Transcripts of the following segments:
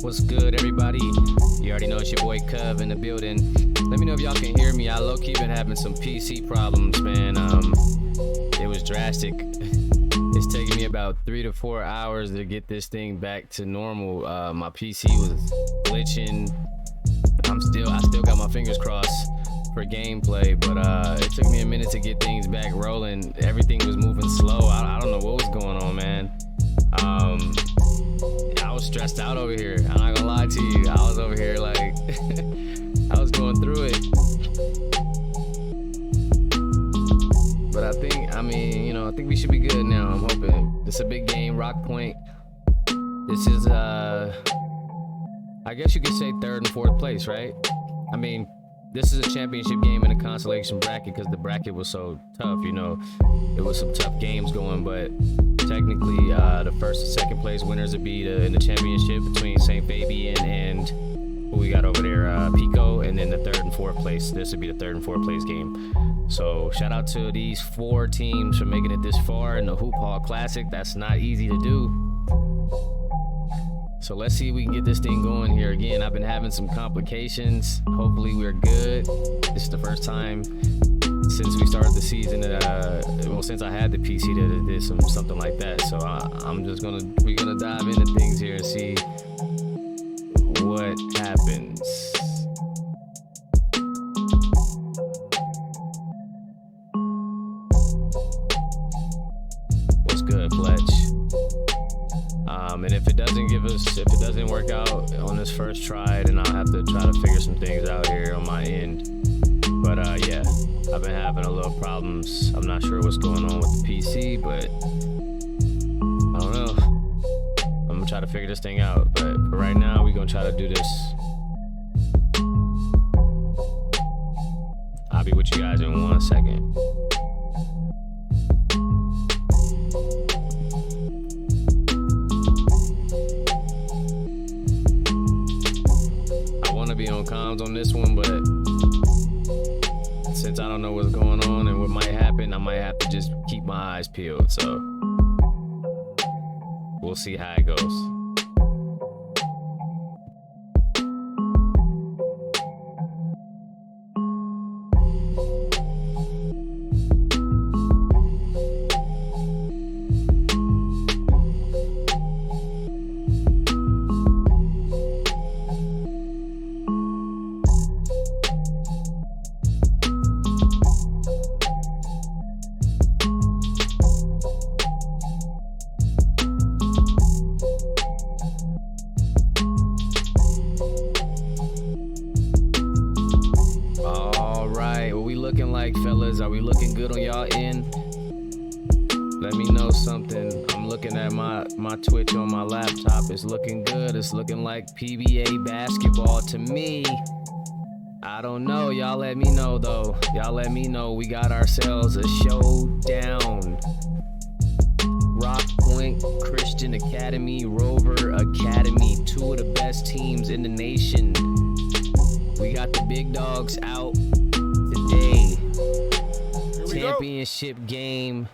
What's good, everybody? You already know it's your boy Cub in the building. Let me know if y'all can hear me. I low-key been having some PC problems, man. It was drastic. It's taking me about 3 to 4 hours to get this thing back to normal. My PC was glitching. I still got my fingers crossed for gameplay, but it took me a minute to get things back rolling. Everything was moving slow. I don't know what was going on, man. I was stressed out over here. I'm not gonna lie to you. I was over here like I was going through it. But I think we should be good now. I'm hoping. This is a big game, Rock Point. This is I guess you could say third and fourth place, right? I mean, this is a championship game in the Consolation bracket because the bracket was so tough, you know. It was some tough games going, but technically the first and second place winners would be in the championship between St. Fabian and who we got over there, Pico, and then the third and fourth place. This would be the third and fourth place game. So shout out to these 4 teams for making it this far in the Hoophall Classic. That's not easy to do. So let's see if we can get this thing going here. Again, I've been having some complications. Hopefully we're good. This is the first time since we started the season that, since I had the PC that did something like that. So we're gonna dive into things here and see what happens. What's good, Fletch? And if it doesn't work out on this first try, then I'll have to try to figure some things out here on my end. But yeah, I've been having a little problems. I'm not sure what's going on with the PC, but I don't know. I'm gonna try to figure this thing out. But for right now, we're gonna try to do this. I'll be with you guys in 1 second. Be on comms on this one, but since I don't know what's going on and what might happen, I might have to just keep my eyes peeled. So we'll see how it goes. Looking like, fellas? Are we looking good on y'all end? Let me know something. I'm looking at my Twitch on my laptop. It's looking good. It's looking like PBA basketball to me. I don't know. Y'all let me know though. Y'all let me know. We got ourselves a showdown. Rock Point Christian Academy, Rover Academy, 2 of the best teams in the nation. We got the big dogs out today. Championship game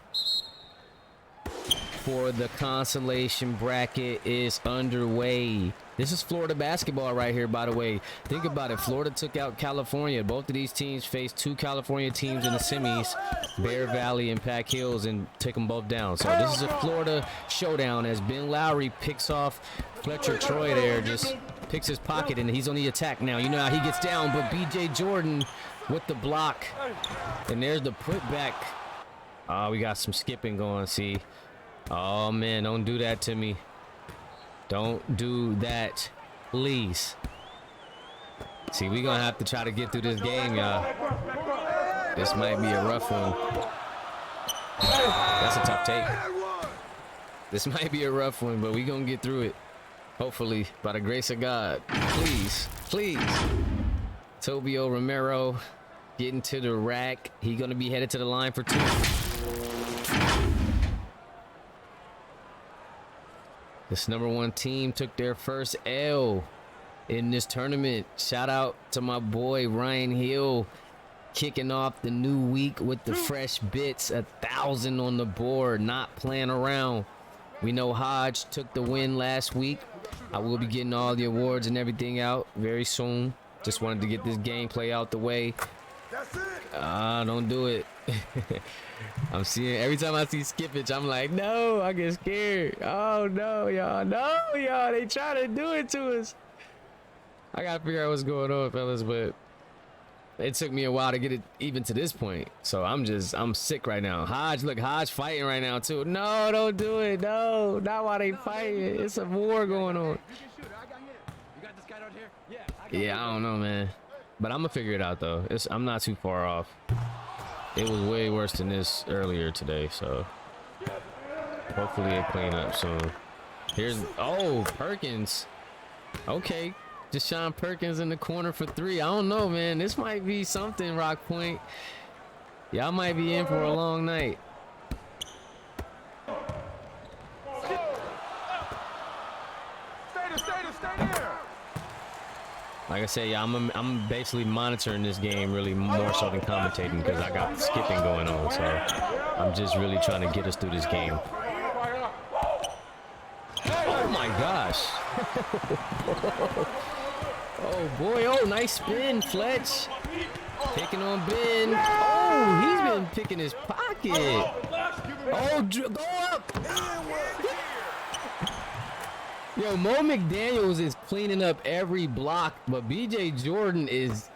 for the Consolation bracket is underway. This is Florida basketball right here, by the way. Think about it. Florida took out California. Both of these teams faced 2 California teams in the semis, Bear Valley and Pack Hills, and take them both down. So this is a Florida showdown as Ben Lowry picks off Fletcher Troy there, just picks his pocket, and he's on the attack now. You know how he gets down, but B.J. Jordan with the block. And there's the putback. Oh, we got some skipping going, see. Oh, man, don't do that to me. Don't do that, please. See, we're going to have to try to get through this game, y'all. This might be a rough one. That's a tough take. This might be a rough one, but we're going to get through it. Hopefully, by the grace of God. Please, please. Tobio Romero getting to the rack. He's going to be headed to the line for 2. This #1 team took their first L in this tournament. Shout out to my boy Ryan Hill, kicking off the new week with the fresh bits. 1,000 on the board, not playing around. We know Hodge took the win last week. I will be getting all the awards and everything out very soon. Just wanted to get this gameplay out the way. Don't do it. I'm seeing every time I see skippage, I'm like, no, I get scared. Oh no, y'all, they try to do it to us. I gotta figure out what's going on, fellas, but it took me a while to get it even to this point. So I'm sick right now. Hodge fighting right now too. No, don't do it. No, not while they fighting. It's a war going on. Yeah, I don't know, man. But I'm gonna figure it out though. I'm not too far off. It was way worse than this earlier today, so hopefully it clean up soon. Perkins. Okay, Deshaun Perkins in the corner for 3. I don't know, man. This might be something, Rock Point. Y'all might be in for a long night. Stay there. Like I said, yeah, I'm basically monitoring this game really more so than commentating because I got skipping going on. So I'm just really trying to get us through this game. Oh my gosh. Oh boy, nice spin, Fletch. Picking on Ben. Oh, he's been picking his pocket. Oh, go up. Yo, Mo McDaniels is cleaning up every block, but BJ Jordan is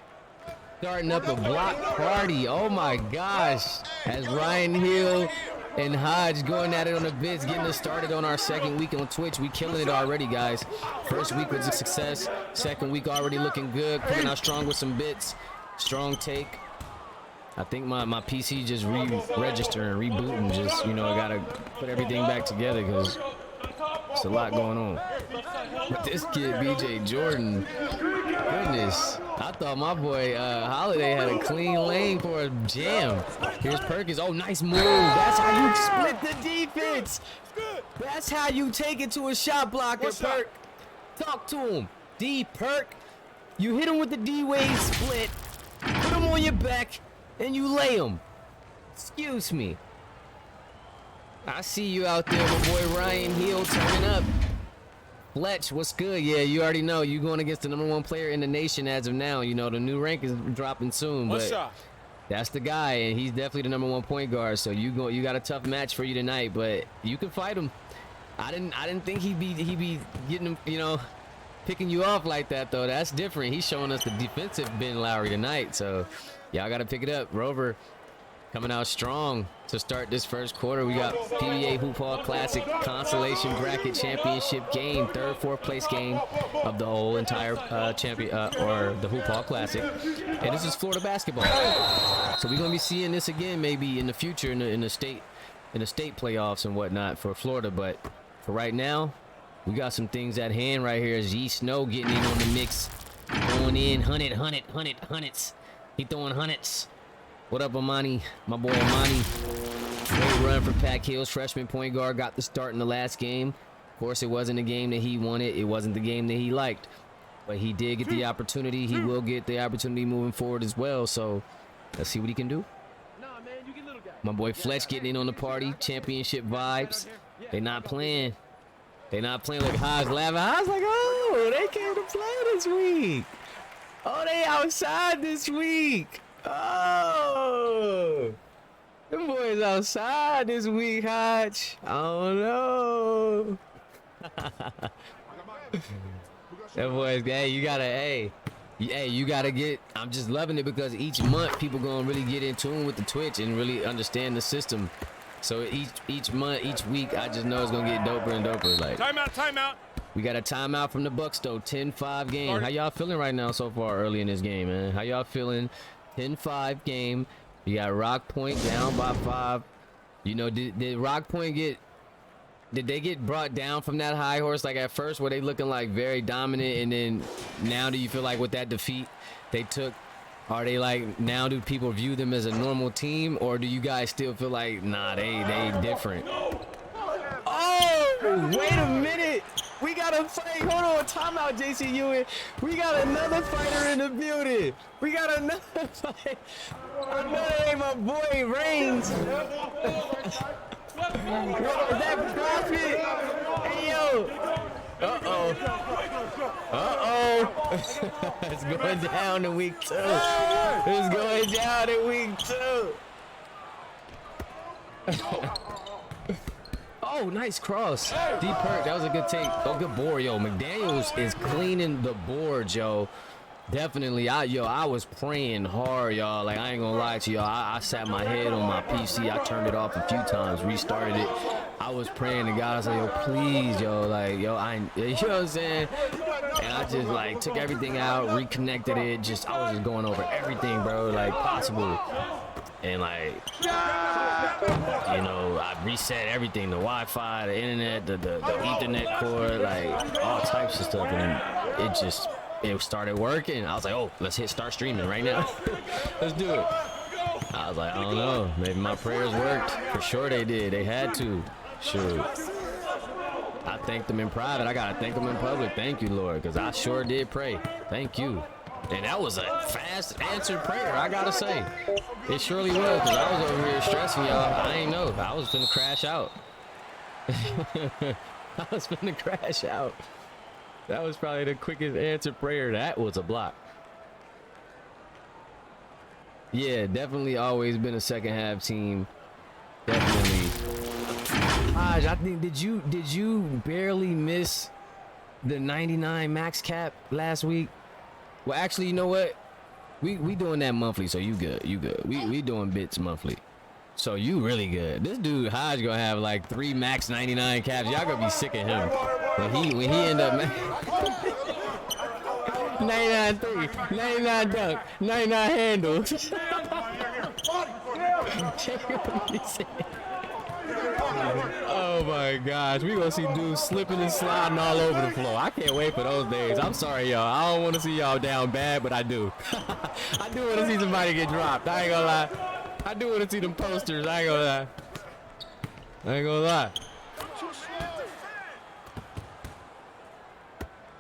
starting up a block party. Oh my gosh. As Ryan Hill and Hodge going at it on the bits, getting us started on our second week on Twitch. We killing it already, guys. First week was a success. Second week already looking good. Coming out strong with some bits. Strong take. I think my PC just re-registering, rebooting. Just, I gotta put everything back together because it's a lot going on. But this kid, BJ Jordan, goodness. I thought my boy Holiday had a clean lane for a jam. Here's Perkins. Oh, nice move. That's how you split the defense. That's how you take it to a shot blocker, Perk. Talk to him. D-Perk. You hit him with the D-Wade split. Put him on your back, and you lay him. Excuse me. I see you out there, my boy Ryan Hill turning up. Fletch, what's good? Yeah, you already know. You going against the #1 player in the nation as of now. The new rank is dropping soon, but that's the guy, and he's definitely the #1 point guard. So you got a tough match for you tonight, but you can fight him. I didn't think he'd be getting him, picking you off like that though. That's different. He's showing us the defensive Ben Lowry tonight. So y'all got to pick it up. Rover coming out strong to start this first quarter. We got PBA Hoophall Classic Consolation Bracket Championship game, third, fourth place game of the whole entire or the Hoophall Classic. And this is Florida basketball. So we're gonna be seeing this again maybe in the future in the state playoffs and whatnot for Florida. But for right now, we got some things at hand right here. As G Snow getting in on the mix, going in, hundreds. He throwing hundreds. What up, Amani? My boy Amani. Great run for Pac Hills. Freshman point guard got the start in the last game. Of course, it wasn't a game that he wanted. It wasn't the game that he liked. But he did get the opportunity. He will get the opportunity moving forward as well. So let's see what he can do. My boy Fletch getting in on the party. Championship vibes. They not playing. Like Hodge laughing. Hodge like, oh, they came to play this week. Oh, they outside this week. Oh, them boys outside this week, Hodge. I don't know. That boys, hey, you gotta get. I'm just loving it because each month people gonna really get in tune with the Twitch and really understand the system. So each month, each week, I just know it's gonna get doper and doper. Like timeout. We got a timeout from the Bucks though. 10-5 game. How y'all feeling right now so far early in this game, man? How y'all feeling? 10-5 game. You got Rock Point down by 5. Did Rock Point did they get brought down from that high horse? Like at first were they looking like very dominant, and then now do you feel like with that defeat they took, are they like, now do people view them as a normal team, or do you guys still feel like, nah, they different? Oh, wait a minute. We got a fight. Hold on, timeout, JC Ewing. We got another fighter in the building. We got another fight. I know that ain't my boy Reigns. Is that Profit? Hey, yo. It's going down in week 2. It's going down in week 2. Oh, nice cross. Deep perk. That was a good take. Oh, good board, yo. McDaniels is cleaning the board, yo. Definitely. I was praying hard, y'all. Like, I ain't gonna lie to y'all. I sat my head on my PC. I turned it off a few times, restarted it. I was praying to God. I was like, yo, please, yo. Like, yo, you know what I'm saying? And I just, like, took everything out, reconnected it. I was just going over everything, bro, like, possible. And, like, you know, I reset everything, the Wi-Fi, the internet, the Ethernet cord, like, all types of stuff. And it started working. I was like, oh, let's hit start streaming right now. Let's do it. I was like, I don't know. Maybe my prayers worked. For sure they did. They had to. Sure. I thanked them in private. I got to thank them in public. Thank you, Lord, because I sure did pray. Thank you. And that was a fast answered prayer, I got to say. It surely was, because I was over here stressing, y'all. I ain't know. I was finna crash out. I was finna crash out. That was probably the quickest answered prayer. That was a block. Yeah, definitely always been a second half team. Definitely. Haj, I think did you barely miss the 99 max cap last week? Well, actually, you know what? We doing that monthly, so you good. You good. We doing bits monthly. So you really good. This dude Haj gonna have like 3 max 99 caps. Y'all gonna be sick of him. When he end up 99 3, 99 dunk, 99 handle. Oh my gosh, we gonna see dudes slipping and sliding all over the floor. I can't wait for those days. I'm sorry, y'all. I don't want to see y'all down bad, but I do. I do want to see somebody get dropped. I ain't gonna lie. I do want to see them posters. I ain't gonna lie. I ain't gonna lie.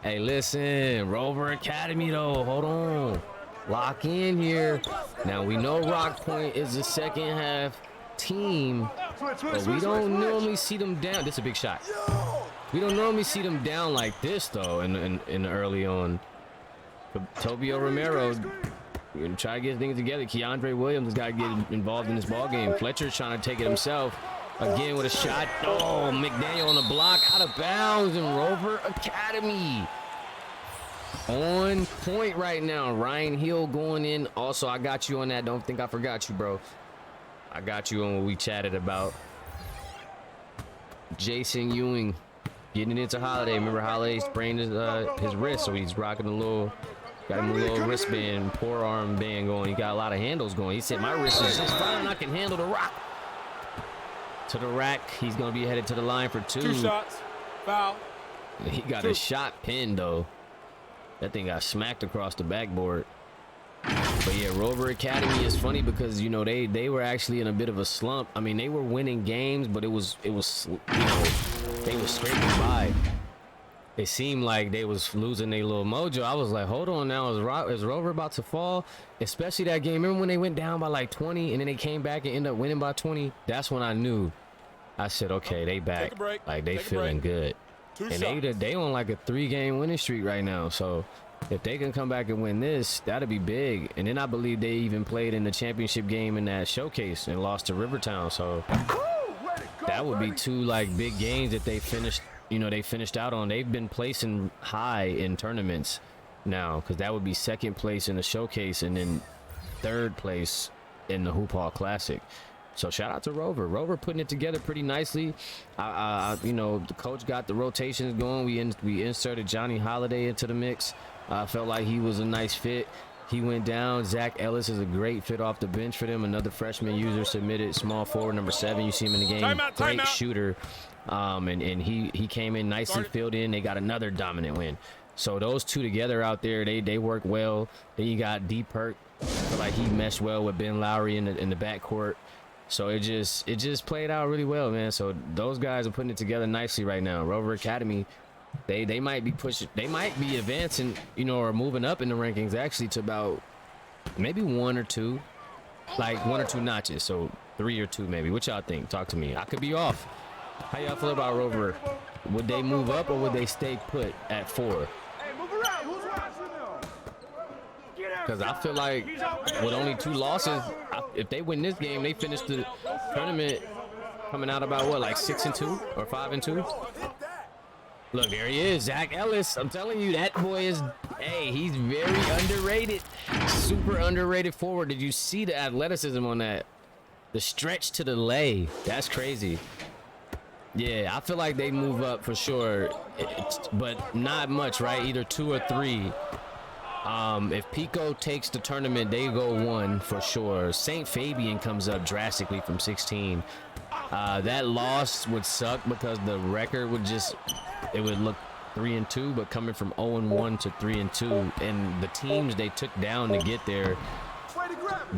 Hey, listen, Rover Academy though. Hold on. Lock in here. Now we know Rock Point is the second half team, but we don't normally see them down. This is a big shot. We don't normally see them down like this though in early on. Tobio Romero, we're gonna try to get things together. Keandre Williams has got to get involved in this ball game. Fletcher's trying to take it himself. Again with a shot. Oh, McDaniel on the block, out of bounds, and Rover Academy on point right now. Ryan Hill going in. Also, I got you on that. Don't think I forgot you, bro. I got you on what we chatted about. Jason Ewing getting into Holiday. Remember, Holiday sprained his wrist, so he's rocking got him a little wristband, forearm band going. He got a lot of handles going. He said, my wrist is just fine. I can handle the rock. To the rack. He's going to be headed to the line for 2. 2 shots. Foul. He got a shot pinned, though. That thing got smacked across the backboard. But yeah, Rover Academy is funny because, you know, they were actually in a bit of a slump. I mean, they were winning games, but it was you know, they were scraping by. It seemed like they was losing their little mojo. I was like, hold on now, is Rover about to fall? Especially that game. Remember when they went down by like 20 and then they came back and ended up winning by 20? That's when I knew. I said, okay, they back. Like, they feeling good. And they on like a 3-game winning streak right now. So if they can come back and win this, that'd be big. And then I believe they even played in the championship game in that showcase and lost to Rivertown. So that would be 2 like big games that they finished. You know, they finished out on. They've been placing high in tournaments now, because that would be 2nd place in the showcase and then 3rd place in the Hoophall Classic. So shout out to Rover. Rover putting it together pretty nicely. You know, the coach got the rotations going. We inserted Johnny Holiday into the mix. I felt like he was a nice fit. He went down. Zach Ellis is a great fit off the bench for them. Another freshman user submitted, small forward number 7. You see him in the game. Great shooter. And he came in nicely filled in. They got another dominant win. So those 2 together out there, they work well. Then you got D Perk. I feel like he meshed well with Ben Lowry in the backcourt. So it just played out really well, man. So those guys are putting it together nicely right now. Rover Academy, they might be pushing, they might be advancing, you know, or moving up in the rankings actually to about maybe 1 or 2, like 1 or 2 notches. So 3 or 2 maybe. What y'all think? Talk to me. I could be off. How y'all feel about Rover? Would they move up or would they stay put at 4? Because I feel like with only 2 losses, if they win this game, they finish the tournament coming out about what, like 6-2 or 5-2? Look, there he is, Zach Ellis. I'm telling you, that boy is, hey, he's very underrated. Super underrated forward. Did you see the athleticism on that? The stretch to the lay. That's crazy. Yeah, I feel like they move up for sure, but not much, right? Either 2 or 3. If Pico takes the tournament, they go 1 for sure. St. Fabian comes up drastically from 16. That loss would suck because the record would just, it would look 3-2, but coming from 0-1 to 3-2, and the teams they took down to get there,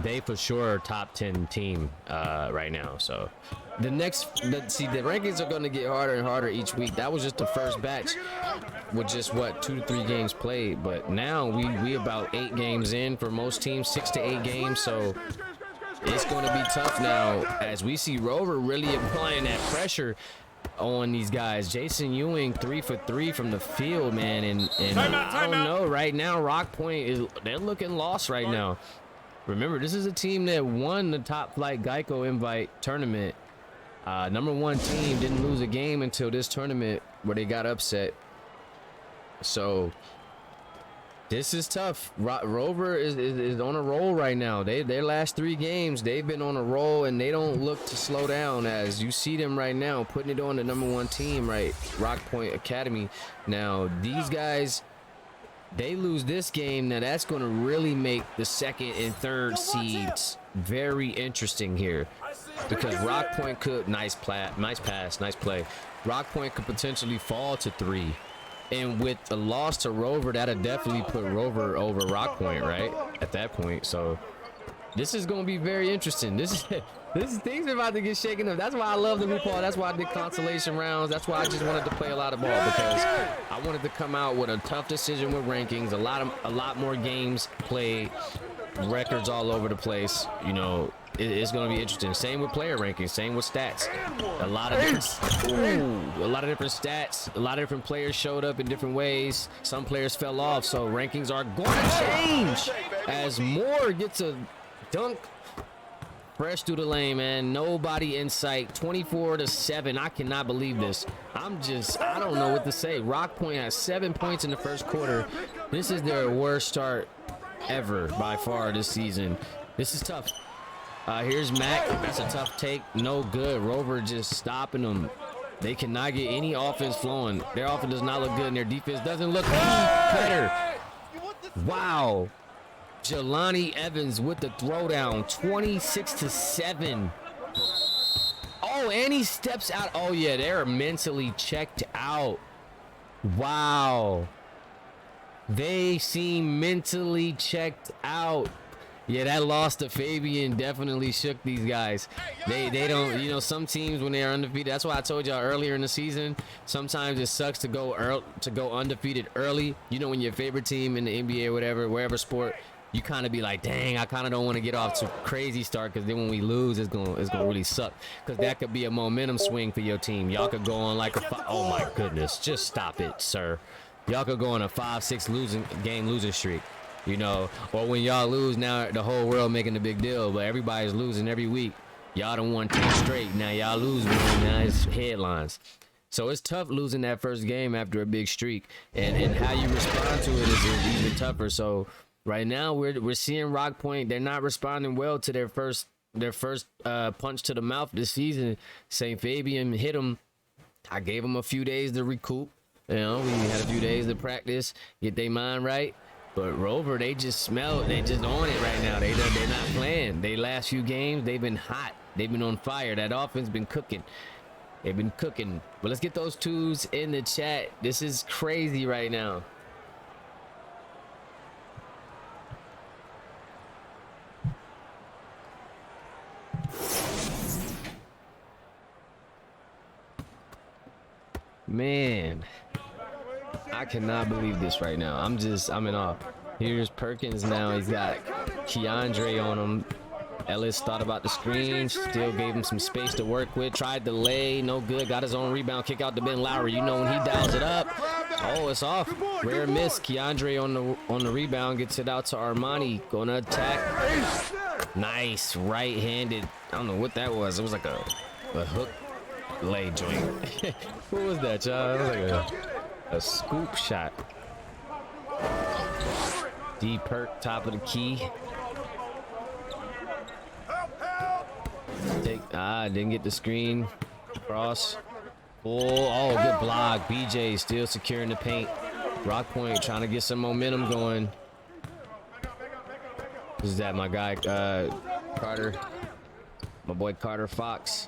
they for sure are top 10 team right now. So the rankings are going to get harder and harder each week. That was just the first batch with just what, 2 to 3 games played, but now we about 8 games in for most teams, 6 to 8 games. So it's going to be tough now as we see Rover really applying that pressure on these guys. Jason Ewing 3 for 3 from the field, man, and I don't know, right now Rock Point they're looking lost right now. Remember, this is a team that won the Top Flight Geico Invite tournament. #1 team didn't lose a game until this tournament where they got upset. So this is tough. Rover is on a roll right now. Their last 3 games, they've been on a roll, and they don't look to slow down. As you see them right now, putting it on the #1 team, right? Rock Point Academy. Now these guys, they lose this game, now that's going to really make the 2nd and 3rd seeds very interesting here, because Rock Point could, nice pass, nice play. Rock Point could potentially fall to 3, and with a loss to Rover, that'll definitely put Rover over Rock Point, right, at that point. So this is going to be very interesting. This is things are about to get shaken up. That's why I love the Hoophall. That's why I did consolation rounds. That's why I just wanted to play a lot of ball, because I wanted to come out with a tough decision with rankings, a lot more games played, records all over the place. You know, it's going to be interesting. Same with player rankings, same with stats. A lot of different stats, a lot of different players showed up in different ways. Some players fell off, so rankings are going to change as Moore gets a dunk fresh through the lane, man. Nobody in sight. 24-7. I cannot believe this. I don't know what to say. Rock Point has 7 points in the first quarter. This is their worst start ever by far this season. This is tough. Here's Mac. That's a tough take. No good. Rover just stopping them. They cannot get any offense flowing. Their offense does not look good, and their defense doesn't look any better. Wow. Jelani Evans with the throwdown, 26-7. Oh, and he steps out. Oh yeah, they're mentally checked out. Wow. They seem mentally checked out. Yeah, that loss to Fabian definitely shook these guys. They don't, you know, some teams when they are undefeated, that's why I told y'all earlier in the season, sometimes it sucks to go undefeated early. You know, when your favorite team in the NBA or whatever, wherever sport, you kind of be like, dang, I kind of don't want to get off to a crazy start, because then when we lose, it's gonna really suck, because that could be a momentum swing for your team. Y'all could go on like oh my goodness, just stop it, sir. Y'all could go on a 5-6 losing streak, you know, or when y'all lose, now the whole world making a big deal, but everybody's losing every week. Y'all done won 10 straight, now y'all lose one, now it's headlines. So it's tough losing that first game after a big streak, and how you respond to it is even tougher. So right now we're seeing Rock Point, they're not responding well to their first punch to the mouth this season. St. Fabian hit them. I gave them a few days to recoup. You know, we had a few days to practice, get their mind right. But Rover, they just on it right now. They're not playing. They last few games, they've been hot. They've been on fire. That offense been cooking. They've been cooking. But let's get those twos in the chat. This is crazy right now. Man, I cannot believe this right now. I'm in awe. Here's Perkins now. He's got Keandre on him. Ellis thought about the screen, still gave him some space to work with. Tried to lay, no good. Got his own rebound, kick out to Ben Lowry. You know when he dials it up. Oh, it's off. Rare miss. Keandre on the rebound, gets it out to Armani. Going to attack. Nice, right-handed. I don't know what that was. It was like a hook lay joint. What was that, y'all? It was like a scoop shot. D Perk, top of the key. Didn't get the screen. Cross. Oh, good block. BJ still securing the paint. Rock Point trying to get some momentum going. This is that my guy Carter. My boy Carter Fox.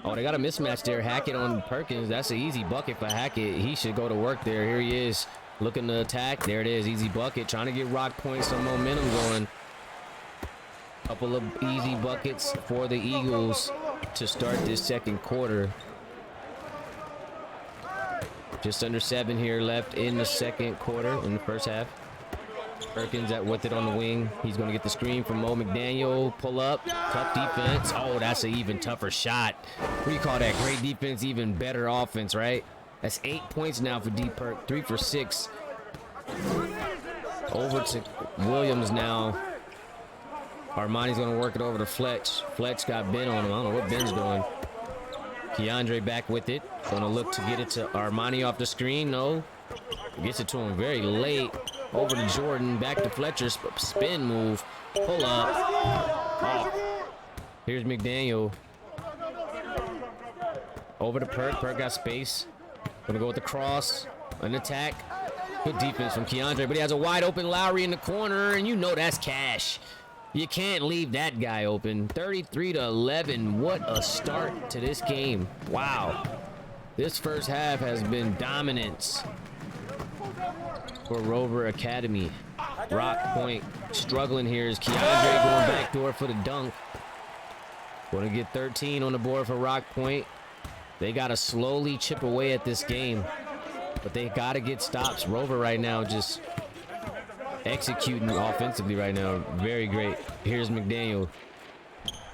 Oh, they got a mismatch there. Hackett on Perkins. That's an easy bucket for Hackett. He should go to work there. Here he is. Looking to attack. There it is. Easy bucket. Trying to get Rock Point some momentum going. Couple of easy buckets for the Eagles to start this second quarter. Just under 7 here left in the second quarter, in the first half. Perkins with it on the wing. He's going to get the screen from Mo McDaniel. Pull up. Tough defense. Oh, that's an even tougher shot. What do you call that? Great defense, even better offense, right? That's 8 points now for D Perk. 3 for 6. Over to Williams now. Armani's going to work it over to Fletch. Fletch got Ben on him. I don't know what Ben's doing. Keandre back with it. Going to look to get it to Armani off the screen. No. Gets it to him very late. Over to Jordan. Back to Fletcher. Spin move. Pull up. Oh. Here's McDaniel. Over to Perk. Perk got space. Going to go with the cross. An attack. Good defense from Keandre. But he has a wide open Lowry in the corner. And you know that's cash. You can't leave that guy open. 33-11. What a start to this game. Wow. This first half has been dominance for Rover Academy. Rock Point struggling here as Keandre going backdoor for the dunk. Going to get 13 on the board for Rock Point. They got to slowly chip away at this game. But they got to get stops. Rover right now just executing offensively right now. Very great. Here's McDaniel.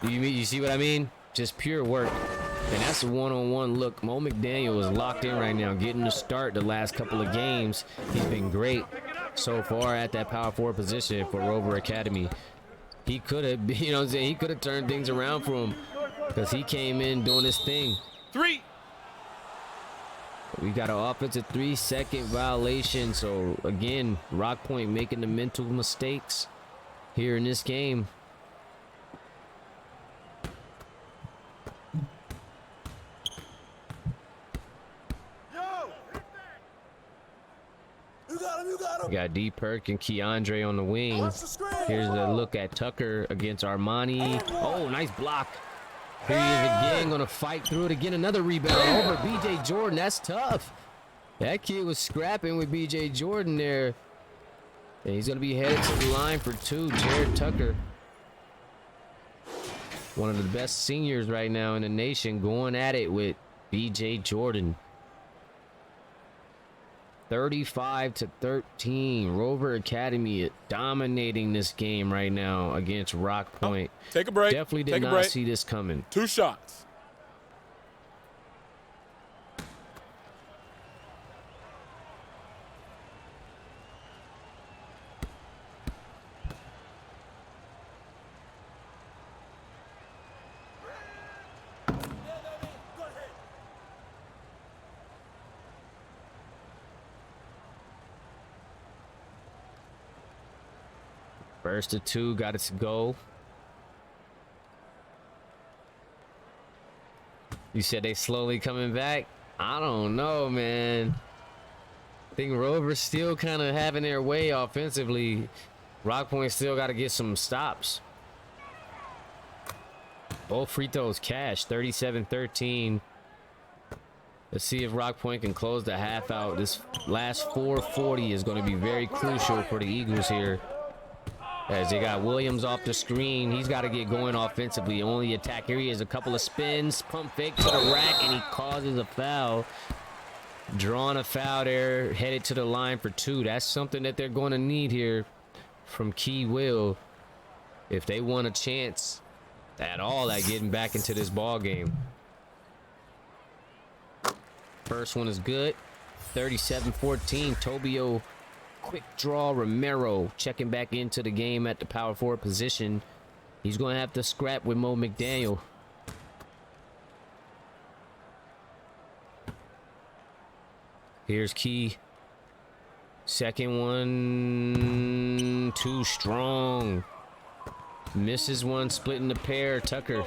You see what I mean? Just pure work. And that's a one-on-one look. Mo McDaniel is locked in right now, getting the start the last couple of games. He's been great so far at that power forward position for Rover Academy. He could have, you know what I'm saying? He could have turned things around for him because he came in doing his thing. 3. We got an offensive 3-second violation. So again, Rock Point making the mental mistakes here in this game. We got D Perk and Keandre on the wing. Here's a look at Tucker against Armani. Oh, nice block. Here he is again, going to fight through it again. Another rebound over BJ Jordan. That's tough. That kid was scrapping with BJ Jordan there. And he's going to be headed to the line for 2. Jared Tucker. One of the best seniors right now in the nation, going at it with BJ Jordan. 35-13. Rover Academy dominating this game right now against Rock Point. Take a break. Definitely did not see this coming. 2 shots. First to 2, got it to go. You said they slowly coming back? I don't know, man. I think Rover's still kind of having their way offensively. Rock Point still got to get some stops. Both free throws cash, 37-13. Let's see if Rock Point can close the half out. This last 4:40 is going to be very crucial for the Eagles here. As they got Williams off the screen. He's got to get going offensively. Only attack. Here he is. A couple of spins. Pump fake to the rack. And he causes a foul. Drawing a foul there. Headed to the line for 2. That's something that they're going to need here from Key Will. if they want a chance at all at getting back into this ball game. First one is good. 37-14. Tobio, quick draw. Romero checking back into the game at the power forward position. He's going to have to scrap with Mo McDaniel. Here's Key. Second one, too strong. Misses one, splitting the pair. Tucker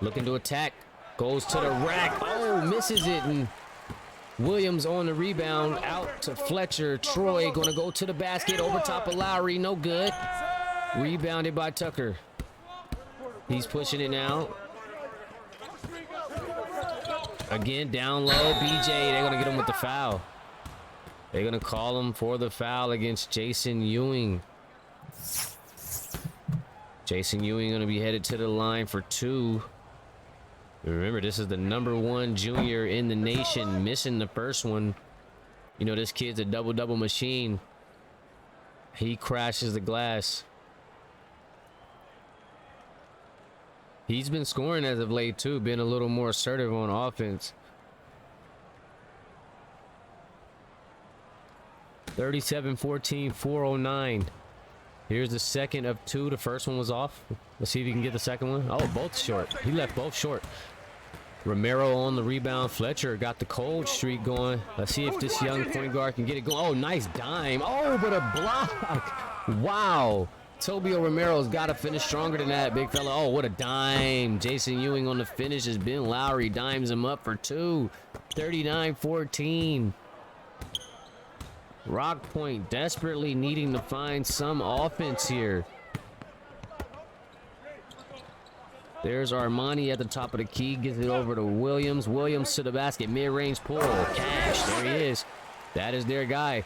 looking to attack. Goes to the rack. Oh, misses it. And Williams on the rebound. Out to Fletcher. Troy going to go to the basket. Over top of Lowry. No good. Rebounded by Tucker. He's pushing it now. Again, down low. BJ, they're going to get him with the foul. They're going to call him for the foul against Jason Ewing. Jason Ewing going to be headed to the line for 2. Remember, this is the #1 junior in the nation, missing the first one. You know, this kid's a double-double machine. He crashes the glass. He's been scoring as of late, too, been a little more assertive on offense. 37-14, 4:09. Here's the second of 2. The first one was off. Let's see if he can get the second one. Oh, both short. He left both short. Romero on the rebound. Fletcher got the cold streak going. Let's see if this young point guard can get it going. Oh, nice dime. Oh, but a block. Wow. Tobio Romero's got to finish stronger than that, big fella. Oh, what a dime. Jason Ewing on the finish as Ben Lowry dimes him up for 2. 39-14. Rock Point desperately needing to find some offense here. There's Armani at the top of the key. Gets it over to Williams. Williams to the basket. Mid-range pull. Cash. There he is. That is their guy.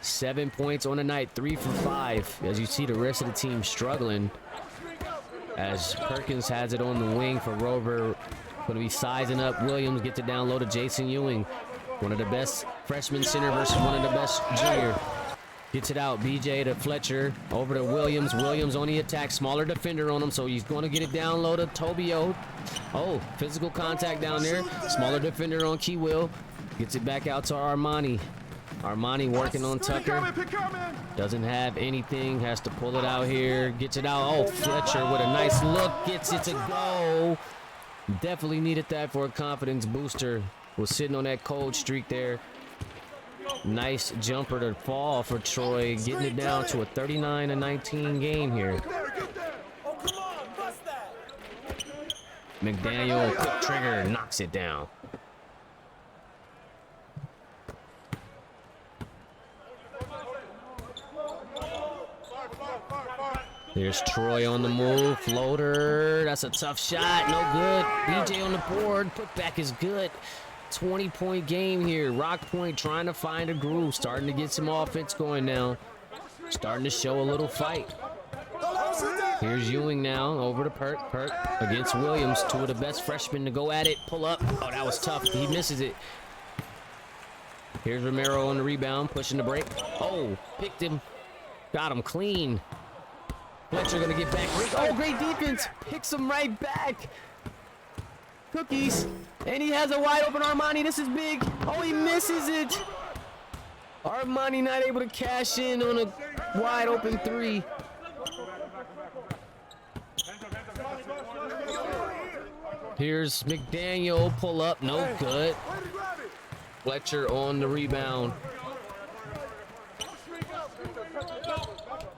7 points on the night. 3 for 5. As you see the rest of the team struggling. As Perkins has it on the wing for Rover. Going to be sizing up. Williams gets it down low to Jason Ewing. One of the best freshman center versus one of the best junior. Gets it out. BJ to Fletcher. Over to Williams. Williams on the attack. Smaller defender on him, so he's going to get it down low to Tobio. Oh, physical contact down there. Smaller defender on Key Will. Gets it back out to Armani. Armani working on Tucker. Doesn't have anything. Has to pull it out here. Gets it out. Oh, Fletcher with a nice look. Gets it to go. Definitely needed that for a confidence booster. Was sitting on that cold streak there. Nice jumper to fall for Troy, getting it down to a 39-19 game here. McDaniel, quick trigger, knocks it down. There's Troy on the move, floater. That's a tough shot, no good. BJ on the board, put back is good. 20-point game here. Rock Point trying to find a groove, starting to get some offense going now. Starting to show a little fight. Here's Ewing now over to Perk. Perk against Williams, 2 of the best freshmen to go at it. Pull up. Oh, that was tough. He misses it. Here's Romero on the rebound, pushing the break. Oh, picked him. Got him clean. Fletcher gonna get back. Oh, great defense. Picks him right back. Cookies. And he has a wide open Armani. This is big. Oh, he misses it. Armani not able to cash in on a wide open 3. Here's McDaniel. Pull up. No good. Fletcher on the rebound.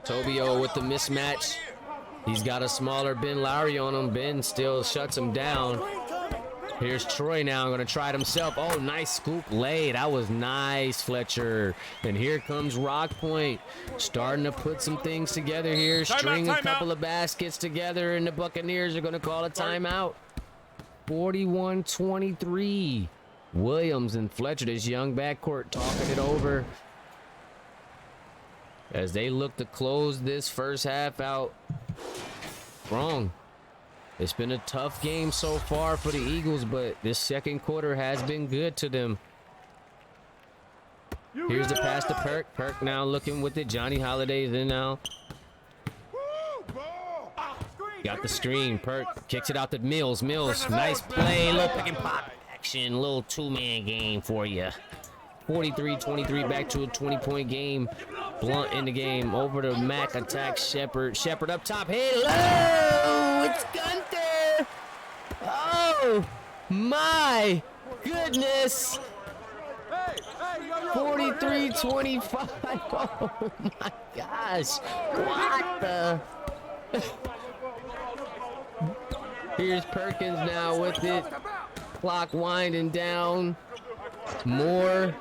Tobio with the mismatch. He's got a smaller Ben Lowry on him. Ben still shuts him down. Here's Troy now, going to try it himself. Oh, nice scoop lay. That was nice, Fletcher. And here comes Rock Point, starting to put some things together here. String a couple of baskets together, and the Buccaneers are going to call a timeout. 41-23. Williams and Fletcher, this young backcourt, talking it over as they look to close this first half out strong. It's been a tough game so far for the Eagles, but this second quarter has been good to them. Here's the pass to Perk. Perk now looking with it. Johnny Holiday's in now. Got the screen. Perk kicks it out to Mills. Mills, nice play. Little pick and pop action. Little two-man game for you. 43-23, back to a 20-point game. Blunt in the game. Over to Mack, attack Shepard. Shepard up top. Hello! It's Gunther! Oh, my goodness! 43-25. Oh, my gosh. What the... Here's Perkins now with it. Clock winding down. More.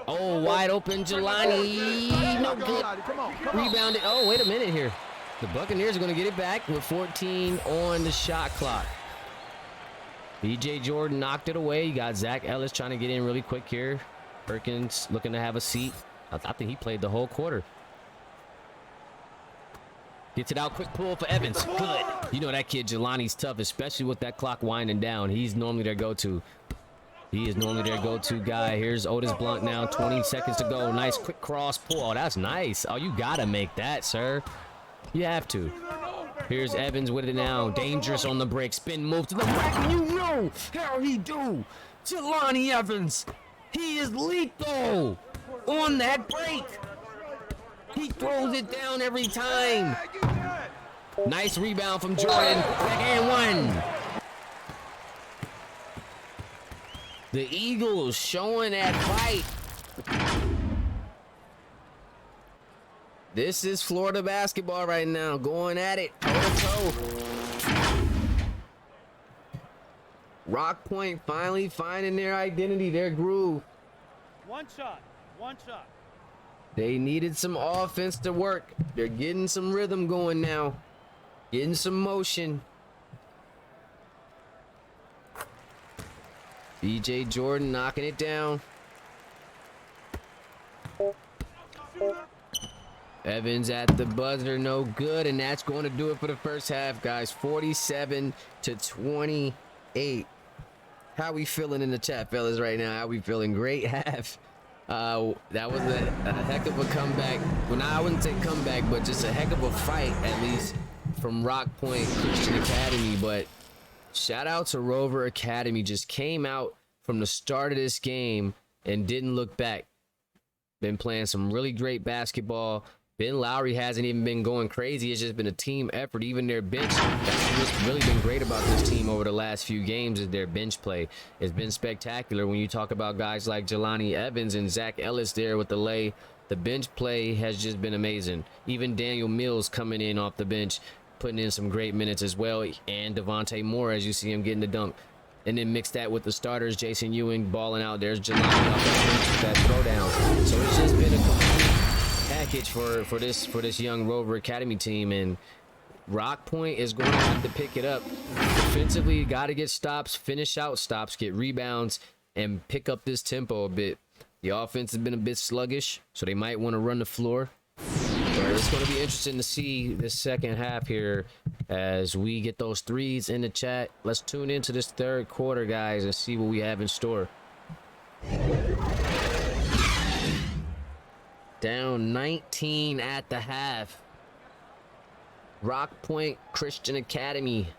Oh, wide open Jelani. No good. Rebounded. Oh, wait a minute here. The Buccaneers are going to get it back with 14 on the shot clock. BJ Jordan knocked it away. You got Zach Ellis trying to get in really quick here. Perkins looking to have a seat. I think he played the whole quarter. Gets it out, quick pull for Evans. Good. You know that kid Jelani's tough, especially with that clock winding down. He's normally their go-to. He is normally their go-to guy. Here's Otis Blunt now, 20 seconds to go. Nice quick cross pull. Oh, that's nice. Oh, you gotta make that, sir. You have to. Here's Evans with it now. Dangerous on the break. Spin move to the back, and you know how he do. Jelani Evans. He is lethal on that break. He throws it down every time. Nice rebound from Jordan. Backhand one. The Eagles showing that fight. This is Florida basketball right now. Going at it toe to toe. Rock Point finally finding their identity, their groove. One shot. They needed some offense to work. They're getting some rhythm going now. Getting some motion. BJ Jordan knocking it down. Evans at the buzzer, no good, and that's going to do it for the first half, guys. 47-28. How we feeling in the chat, fellas, right now? How we feeling? Great half. That was a heck of a comeback. Well, now I wouldn't say comeback, but just a heck of a fight, at least from Rock Point Christian Academy. But shout out to Rover Academy. Just came out from the start of this game and didn't look back. Been playing some really great basketball. Ben Lowry hasn't even been going crazy. It's just been a team effort. Even their bench, that's what's really been great about this team over the last few games, is their bench play. It's been spectacular. When you talk about guys like Jelani Evans and Zach Ellis there with the lay, the bench play has just been amazing. Even Daniel Mills coming in off the bench, putting in some great minutes as well. And Devontae Moore, as you see him getting the dunk. And then mix that with the starters, Jason Ewing balling out. There's Jelani off that throwdown. So it's just been a complete package for this young Rover Academy team, and Rock Point is going to have to pick it up defensively. Got to get stops, finish out stops, get rebounds, and pick up this tempo a bit. The offense has been a bit sluggish, so they might want to run the floor. But it's going to be interesting to see this second half here as we get those threes in the chat. Let's tune into this third quarter, guys, and see what we have in store. Down 19 at the half. Rock Point Christian Academy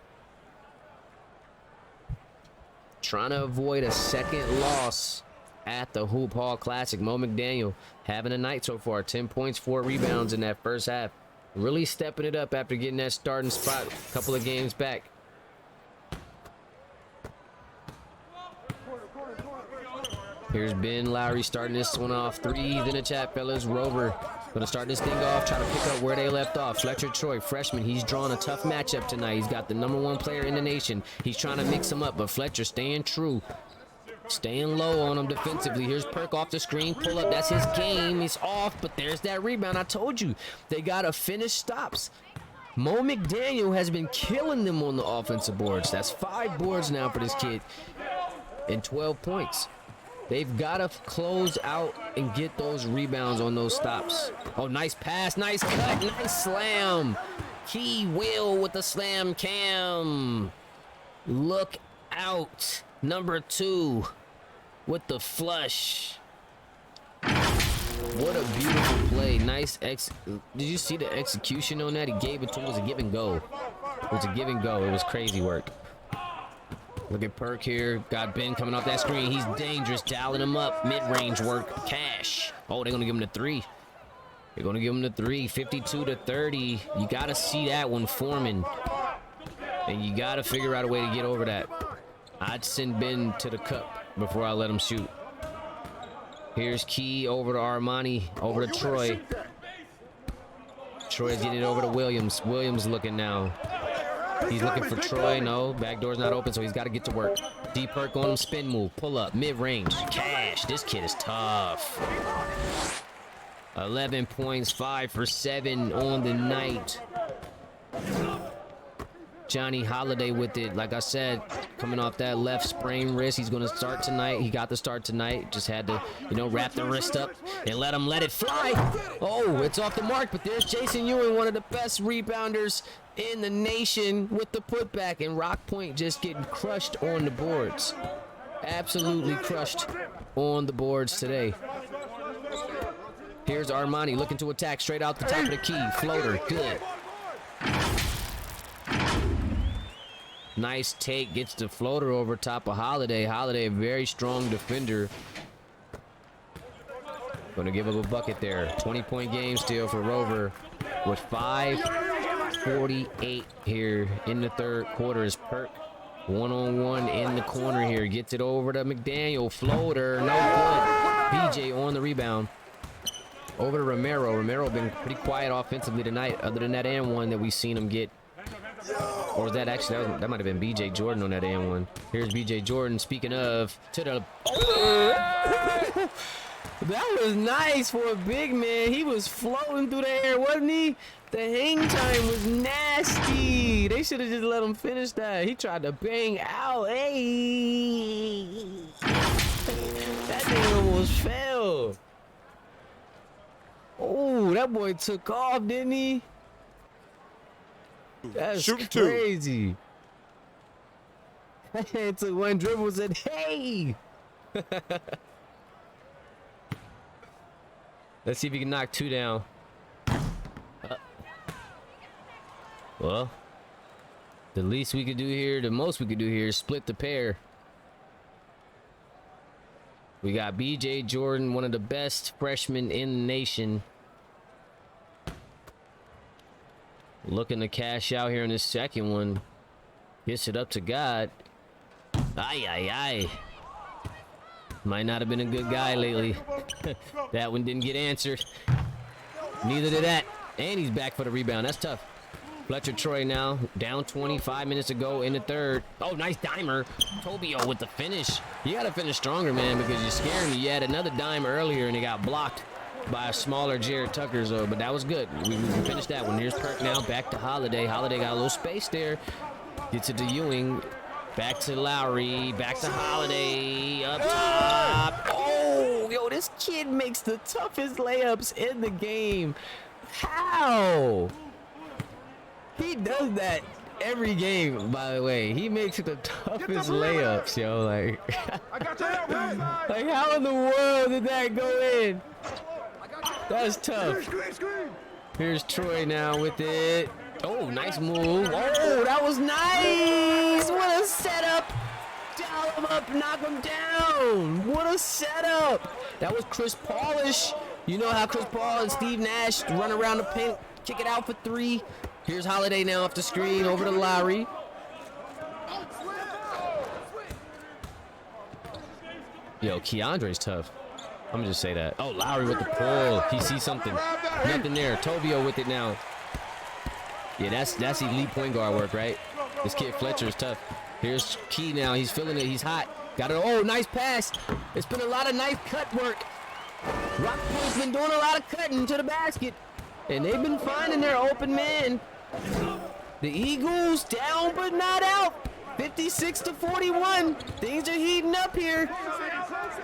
trying to avoid a second loss at the Hoophall Classic. Mo McDaniel having a night so far. 10 points, 4 rebounds in that first half. Really stepping it up after getting that starting spot a couple of games back. Here's Ben Lowry starting this one off. Threes in the chat, fellas. Rover gonna start this thing off, try to pick up where they left off. Fletcher Troy, freshman, he's drawn a tough matchup tonight. He's got the #1 player in the nation. He's trying to mix him up, but Fletcher staying true. Staying low on him defensively. Here's Perk off the screen. Pull up, that's his game. He's off, but there's that rebound. I told you, they gotta finish stops. Mo McDaniel has been killing them on the offensive boards. That's 5 boards now for this kid and 12 points. They've got to close out and get those rebounds on those stops. Oh, nice pass, nice cut, nice slam. Key Will with the slam cam. Look out. #2 with the flush. What a beautiful play. Nice did you see the execution on that? He gave it to him as a give and go. was a give and go. It was crazy work. Look at Perk here. Got Ben coming off that screen. He's dangerous. Dialing him up. Mid-range work. Cash. Oh, they're going to give him the 3. They're going to give him the 3. 52-30. You got to see that one forming. And you got to figure out a way to get over that. I'd send Ben to the cup before I let him shoot. Here's Key over to Armani. Over to Troy. Troy's getting it over to Williams. Williams looking now. He's looking for Troy. No, back door's not open, so he's got to get to work. D Perk on him, spin move, pull up, mid-range, cash. This kid is tough. 11 points, 5 for 7 on the night. Johnny Holiday with it. Like I said, coming off that left sprained wrist, he's going to start tonight. He got the start tonight. Just had to, you know, wrap the wrist up and let it fly. Oh, it's off the mark, but there's Jason Ewing, one of the best rebounders in the nation with the putback, and Rock Point just getting crushed on the boards. Absolutely crushed on the boards today. Here's Armani looking to attack straight out the top of the key. Floater, good. Nice take, gets the floater over top of Holiday. Holiday, a very strong defender. Gonna give up a bucket there. 20-point game still for Rover with 5:48 here in the third quarter. Is Perk one-on-one in the corner here. Gets it over to McDaniel. Floater, no good. BJ on the rebound. Over to Romero. Romero been pretty quiet offensively tonight, other than that and one that we've seen him get. Or was that actually, that might have been BJ Jordan on that and one. Here's BJ Jordan, speaking of, to the... Oh! That was nice for a big man. He was floating through the air, wasn't he? The hang time was nasty. They should have just let him finish that. He tried to bang out. Hey! That thing almost fell. Oh, that boy took off, didn't he? That's crazy. It took one dribble and said, hey! Let's see if he can knock 2 down. Well, the least we could do here, the most we could do here is split the pair. We got BJ Jordan, one of the best freshmen in the nation. Looking to cash out here in this second one. Gets it up to God. Ay, ay, ay. Might not have been a good guy lately. That one didn't get answered. Neither did that. And he's back for the rebound. That's tough. Fletcher Troy now. Down 25 minutes ago in the third. Oh, nice dimer. Tobio with the finish. You got to finish stronger, man, because you're scaring me. You had another dime earlier, and it got blocked by a smaller Jared Tucker, so, but that was good. We finished that one. Here's Perk now, back to Holiday. Holiday got a little space there. Gets it to Ewing. Back to Lowry. Back to Holiday. Up top. Oh, yo, this kid makes the toughest layups in the game. How? He does that every game, by the way. He makes the toughest layups, yo. Like, like, how in the world did that go in? That's tough. Here's Troy now with it. Oh, nice move. Oh, that was nice. What a setup. Dial him up, knock him down. What a setup. That was Chris Paulish. You know how Chris Paul and Steve Nash run around the paint, kick it out for 3. Here's Holiday now off the screen, over to Lowry. Yo, Keandre's tough. I'm gonna just say that. Oh, Lowry with the pull. He sees something. Nothing there. Tobio with it now. Yeah, that's elite point guard work, right? This kid Fletcher is tough. Here's Key now. He's feeling it. He's hot. Got it. Oh, nice pass. It's been a lot of nice cut work. Rock Point's been doing a lot of cutting to the basket, and they've been finding their open man. The Eagles down but not out. 56-41. Things are heating up here.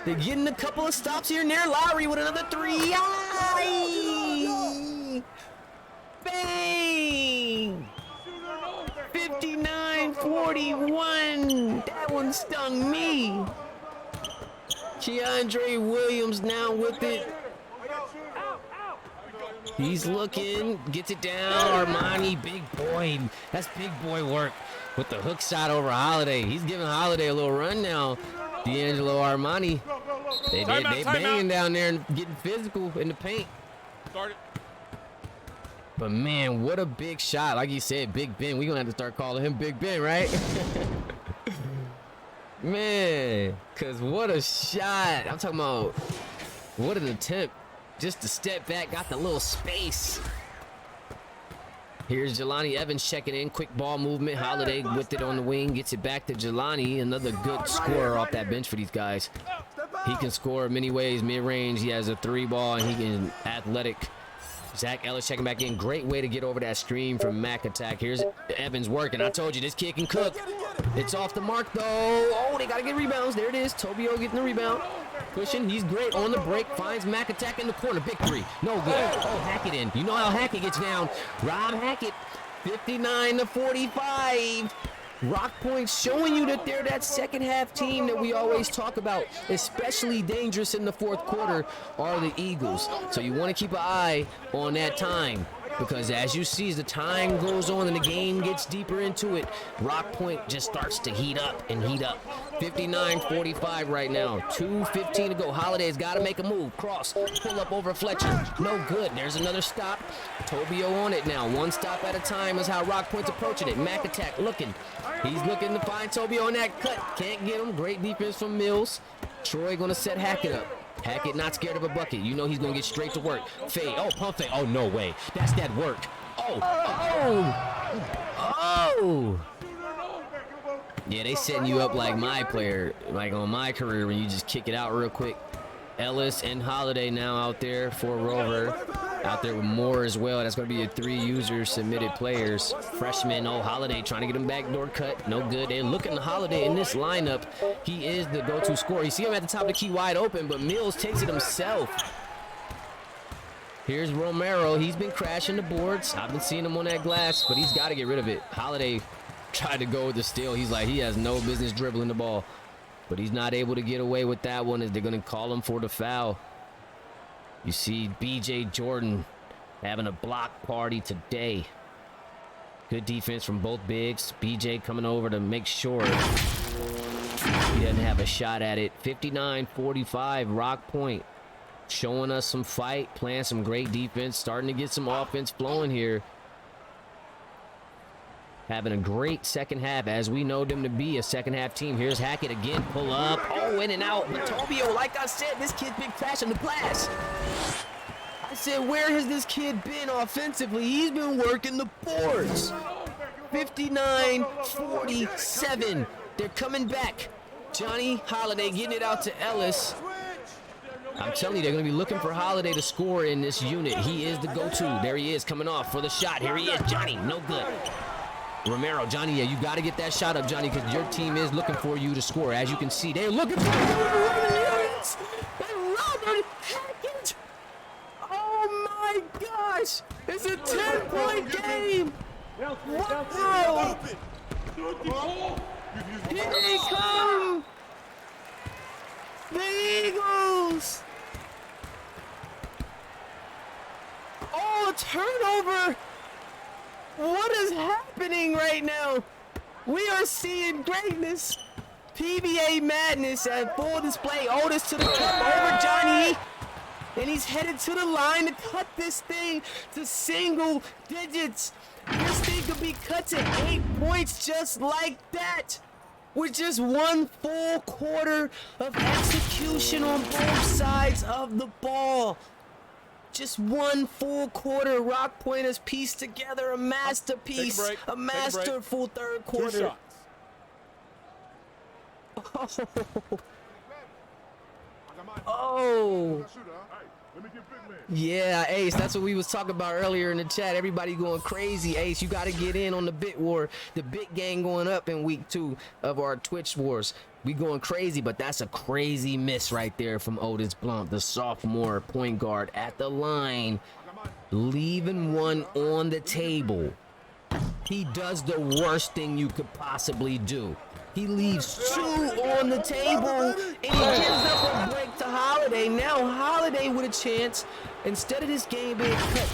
They're getting a couple of stops here and there. Lowry with another 3. Aye! Bang! 59-41. That one stung me. Keandre Williams now with it. He's looking, gets it down. Armani, big boy. That's big boy work with the hook shot over Holiday. He's giving Holiday a little run now. D'Angelo Armani. They banging down there and getting physical in the paint. But man, what a big shot. Like you said, Big Ben. We're going to have to start calling him Big Ben, right? Man, because what a shot. I'm talking about what an attempt. Just to step back, got the little space. Here's Jelani Evans checking in. Quick ball movement. Holiday with it on the wing. Gets it back to Jelani. Another good scorer off that bench for these guys. He can score many ways. Mid-range. He has a 3-ball and he can athletic. Zach Ellis checking back in. Great way to get over that screen from Mac attack. Here's Evans working. I told you this kid can cook. It's off the mark though. Oh, they got to get rebounds. There it is. Tobio getting the rebound. Pushing, he's great on the break, finds Mac attack in the corner, big three, no good. Oh, Hackett in. You know how Hackett gets down. Rob Hackett, 59-45. Rock Point showing you that they're that second half team that we always talk about, especially dangerous in the fourth quarter are the Eagles. So you want to keep an eye on that time. Because as you see, as the time goes on and the game gets deeper into it, Rock Point just starts to heat up and heat up. 59-45 right now. 2:15 to go. Holiday's got to make a move. Cross. Pull up over Fletcher. No good. There's another stop. Tobio on it now. One stop at a time is how Rock Point's approaching it. Mac attack looking. He's looking to find Tobio on that cut. Can't get him. Great defense from Mills. Troy going to set Hackett up. Hackett not scared of a bucket. You know he's going to get straight to work. Fade. Oh, pump fade. Oh, no way. That's that work. Oh. Yeah, they setting you up like my player, like on my career when you just kick it out real quick. Ellis and Holiday now out there for Rover. Out there with Moore as well. That's going to be your 3 user submitted players. Freshman, Holiday trying to get him backdoor cut. No good. They're looking to Holiday in this lineup. He is the go-to scorer. You see him at the top of the key wide open, but Mills takes it himself. Here's Romero. He's been crashing the boards. I've been seeing him on that glass, but he's got to get rid of it. Holiday tried to go with the steal. He's like, he has no business dribbling the ball. But he's not able to get away with that one as they're going to call him for the foul. You see B.J. Jordan having a block party today. Good defense from both bigs. B.J. coming over to make sure he doesn't have a shot at it. 59-45, Rock Point. Showing us some fight, playing some great defense, starting to get some offense flowing here. Having a great second half, as we know them to be a second half team. Here's Hackett again, pull up. Oh, in and out. But Tobio, like I said, this kid's been crashing the glass. I said, where has this kid been offensively? He's been working the boards. 59-47. They're coming back. Johnny Holiday getting it out to Ellis. I'm telling you, they're going to be looking for Holiday to score in this unit. He is the go-to. There he is coming off for the shot. Here he is, Johnny. No good. Romero, Johnny, yeah, you got to get that shot up, Johnny, because your team is looking for you to score. As you can see, they're looking for Robert Hackett. Oh, my gosh. It's a 10-point game. Wow. Here they come. The Eagles. Oh, a turnover. What is happening right now? We are seeing greatness. PBA madness at full display. Otis to the cup over Johnny. And he's headed to the line to cut this thing to single digits. This thing could be cut to 8 points just like that. With just one full quarter of execution on both sides of the ball. Just one full quarter. Rock Point has pieced together a masterpiece, a masterful third quarter. Oh. Yeah, Ace, that's what we was talking about earlier in the chat. Everybody going crazy. Ace, you got to get in on the bit war. The bit gang going up in week 2 of our Twitch wars. We going crazy, but that's a crazy miss right there from Otis Blunt, the sophomore point guard at the line, leaving one on the table. He does the worst thing you could possibly do. He leaves 2 on the table, and he gives up a break to Holiday. Now Holiday with a chance, instead of this game being cut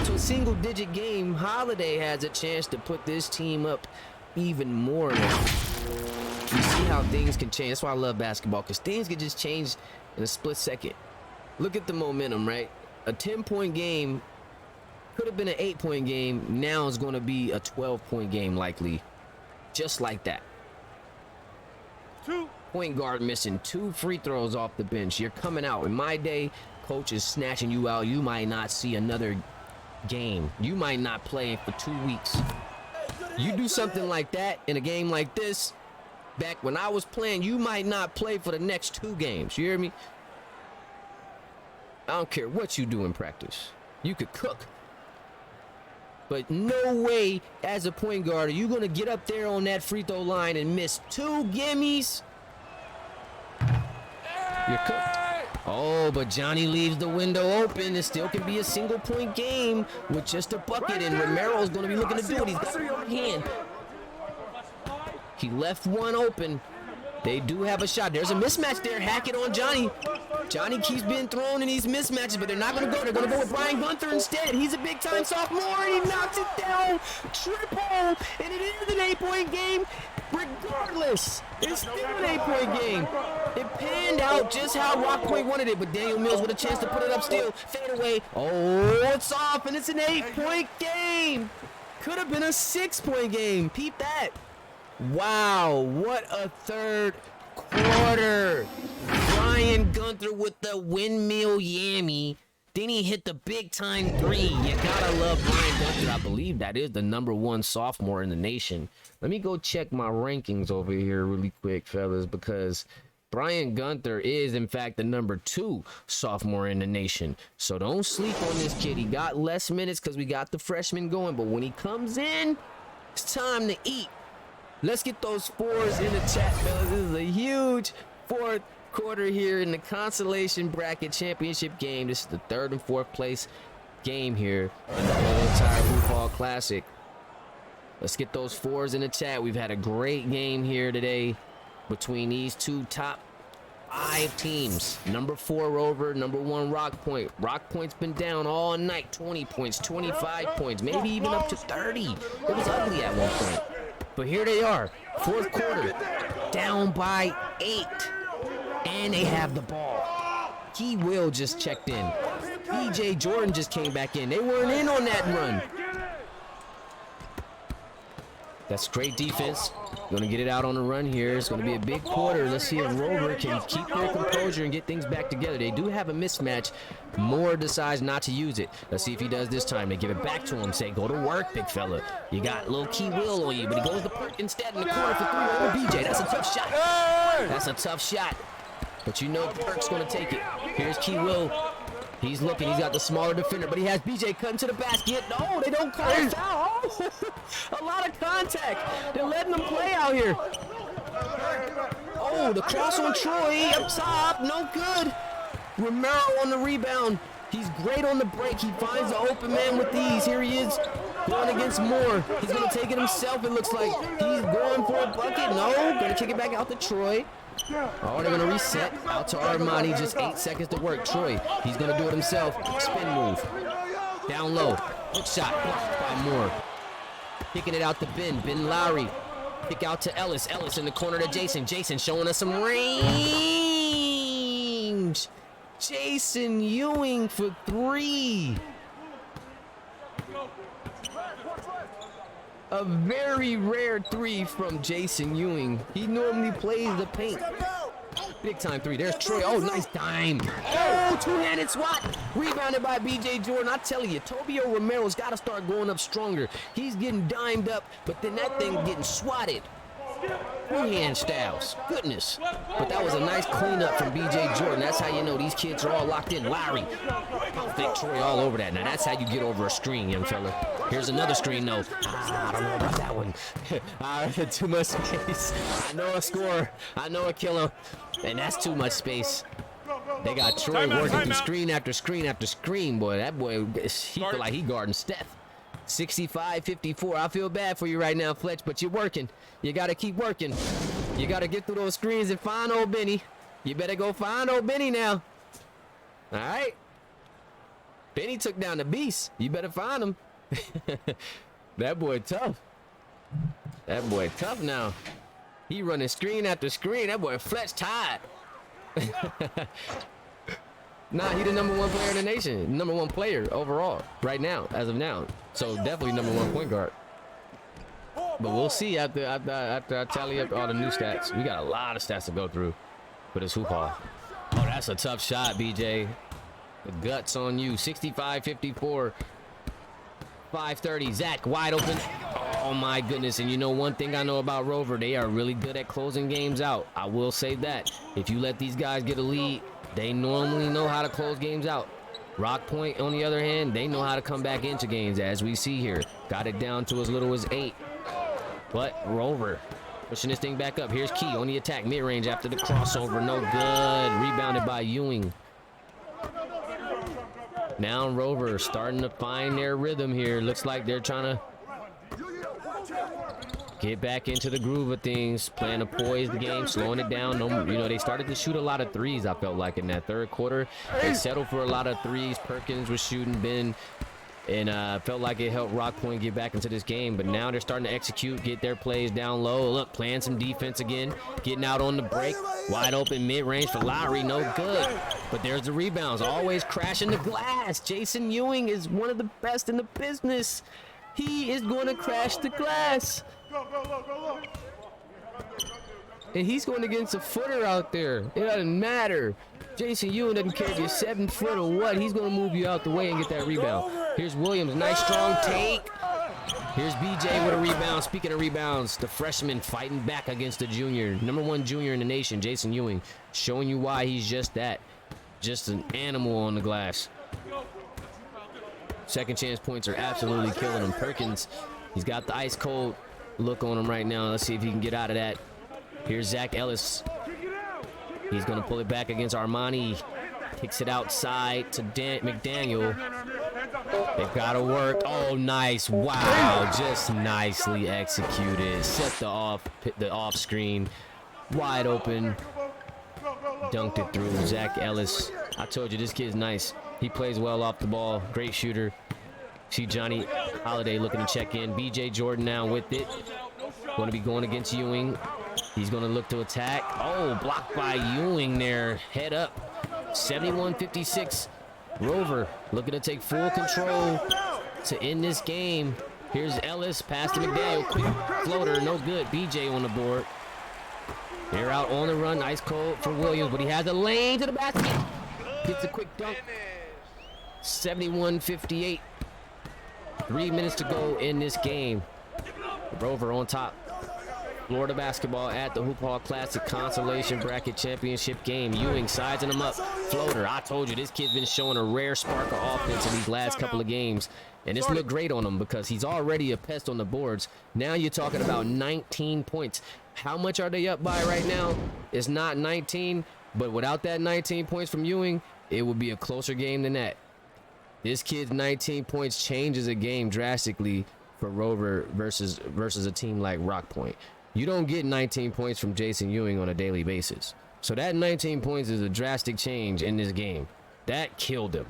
to a single-digit game, Holiday has a chance to put this team up even more now. You see how things can change. That's why I love basketball, because things can just change in a split second. Look at the momentum, right? A 10-point game could have been an 8-point game. Now it's going to be a 12-point game likely. Just like that. Point guard missing 2 free throws off the bench. You're coming out. In my day, coach is snatching you out. You might not see another game. You might not play for 2 weeks. You do something like that in a game like this, back when I was playing, you might not play for the next 2 games. You hear me? I don't care what you do in practice. You could cook. But no way, as a point guard, are you going to get up there on that free throw line and miss 2 gimmies? You're cooked. Oh, but Johnny leaves the window open. It still can be a single-point game with just a bucket, and Romero's going to be looking to do it. He's got a hard hand. He left one open. They do have a shot. There's a mismatch there. Hack it on Johnny. Johnny keeps being thrown in these mismatches, but they're not going to go. They're going to go with Brian Gunther instead. He's a big-time sophomore, and he knocks it down. Triple, and it is an 8-point game. Regardless, it's still an 8-point game. It panned out just how Rock Point wanted it, but Daniel Mills with a chance to put it up still. Fade away. Oh, it's off, and it's an 8-point game. Could have been a 6-point game. Peep that. Wow, what a third quarter. Brian Gunther with the windmill yammy. Then he hit the big-time 3. You gotta love Brian Gunther. I believe that is the #1 sophomore in the nation. Let me go check my rankings over here really quick, fellas, because Brian Gunther is, in fact, the #2 sophomore in the nation. So don't sleep on this kid. He got less minutes because we got the freshman going, but when he comes in, it's time to eat. Let's get those 4s in the chat, fellas. This is a huge 4th quarter here in the Consolation Bracket Championship game. This is the 3rd and 4th place game here in the whole entire Hoophall Classic. Let's get those 4s in the chat. We've had a great game here today between these 2 top 5 teams. #4 Rover, #1 Rock Point. Rock Point's been down all night. 20 points, 25 points, maybe even up to 30. It was ugly at one point. But here they are, 4th quarter, down by 8. And they have the ball. Key Will just checked in. BJ Jordan just came back in. They weren't in on that run. That's great defense. Going to get it out on the run here. It's going to be a big quarter. Let's see if Rover can keep their composure and get things back together. They do have a mismatch. Moore decides not to use it. Let's see if he does this time. They give it back to him. Say, go to work, big fella. You got little Key Will on you, but he goes to Perk instead in the corner for 3 over BJ. That's a tough shot. That's a tough shot. But you know Perk's going to take it. Here's Key Will. He's looking. He's got the smaller defender, but he has BJ cutting to the basket. No, they don't call it foul. Oh, a lot of contact. They're letting them play out here. Oh, the cross on Troy up top. No good. Romero on the rebound. He's great on the break. He finds the open man with these. Here he is going against Moore. He's going to take it himself, it looks like. He's going for a bucket. No, going to kick it back out to Troy. Oh, they're going to reset out to Armani. Just 8 seconds to work. Troy, he's going to do it himself. Spin move. Down low. Hook shot blocked by Moore. Kicking it out to Ben. Ben Lowry. Kick out to Ellis. Ellis in the corner to Jason. Jason showing us some range. Jason Ewing for 3. A very rare 3 from Jason Ewing. He normally plays the paint. Big time 3. There's Troy. Oh, nice dime. Oh, 2-handed swat. Rebounded by BJ Jordan. I tell you, Tobio Romero's got to start going up stronger. He's getting dimed up, but then that thing getting swatted. 2-hand styles. Goodness. But that was a nice cleanup from BJ Jordan. That's how you know these kids are all locked in. Lowry. Perfect. Troy all over that. Now that's how you get over a screen, young fella. Here's another screen, though. I don't know about that one. Too much space. I know a score. I know a killer. And that's too much space. They got Troy working through screen after screen after screen. Boy, that boy, he feel like he guarding Steph. 65-54. I feel bad for you right now, Fletch, but you're working. You got to keep working. You got to get through those screens and find old Benny. You better go find old Benny now. All right. Benny took down the beast. You better find him. That boy tough. That boy tough now. He running screen after screen. That boy Fletch tied. Nah, he the #1 player in the nation. #1 player overall right now, as of now. So definitely #1 point guard. But we'll see after I tally up all the new stats. We got a lot of stats to go through for this Hoophall. Oh, that's a tough shot, BJ. The guts on you. 65-54. 5:30. Zach wide open. Oh my goodness. And you know one thing I know about Rover, they are really good at closing games out. I will say that. If you let these guys get a lead, they normally know how to close games out. Rock Point, on the other hand, they know how to come back into games, as we see here. Got it down to as little as 8. But Rover pushing this thing back up. Here's Key on the attack. Mid-range after the crossover. No good. Rebounded by Ewing. Now Rover starting to find their rhythm here. Looks like they're trying to get back into the groove of things, playing a poised game, slowing it down. No, you know, they started to shoot a lot of threes, I felt like, in that third quarter. They settled for a lot of threes. Perkins was shooting, Ben, and felt like it helped Rock Point get back into this game. But now they're starting to execute, get their plays down low. Look, playing some defense again, getting out on the break. Wide open mid-range for Lowry, no good. But there's the rebounds, always crashing the glass. Jason Ewing is one of the best in the business. He is going to crash the glass. And he's going against a footer out there. It doesn't matter. Jason Ewing doesn't care if you're 7 foot or what. He's going to move you out the way and get that rebound. Here's Williams. Nice strong take. Here's BJ with a rebound. Speaking of rebounds, the freshman fighting back against the junior. #1 junior in the nation, Jason Ewing. Showing you why he's just that. Just an animal on the glass. Second chance points are absolutely killing him. Perkins, he's got the ice cold look on him right now. Let's see if he can get out of that. Here's Zach Ellis. He's going to pull it back against Armani. Kicks it outside to McDaniel. They've got to work. Oh, nice. Wow. Just nicely executed. Set the off screen. Wide open. Dunked it through. Zach Ellis. I told you, this kid's nice. He plays well off the ball. Great shooter. See Johnny Holiday looking to check in. BJ Jordan now with it. Going to be going against Ewing. He's going to look to attack. Oh, blocked by Ewing there. Head up. 71-56. Rover looking to take full control to end this game. Here's Ellis. Pass to McDaniel. Quick floater. No good. BJ on the board. They're out on the run. Ice cold for Williams, but he has a lane to the basket. Gets a quick dunk. 71-58. 3 minutes to go in this game. Rover on top. Florida basketball at the Hoophall Classic Consolation Bracket Championship game. Ewing sizing him up. Floater. I told you, this kid's been showing a rare spark of offense in these last couple of games. And this looked great on him because he's already a pest on the boards. Now you're talking about 19 points. How much are they up by right now? It's not 19, but without that 19 points from Ewing, it would be a closer game than that. This kid's 19 points changes a game drastically for Rover versus a team like Rock Point. You don't get 19 points from Jason Ewing on a daily basis. So that 19 points is a drastic change in this game. That killed him.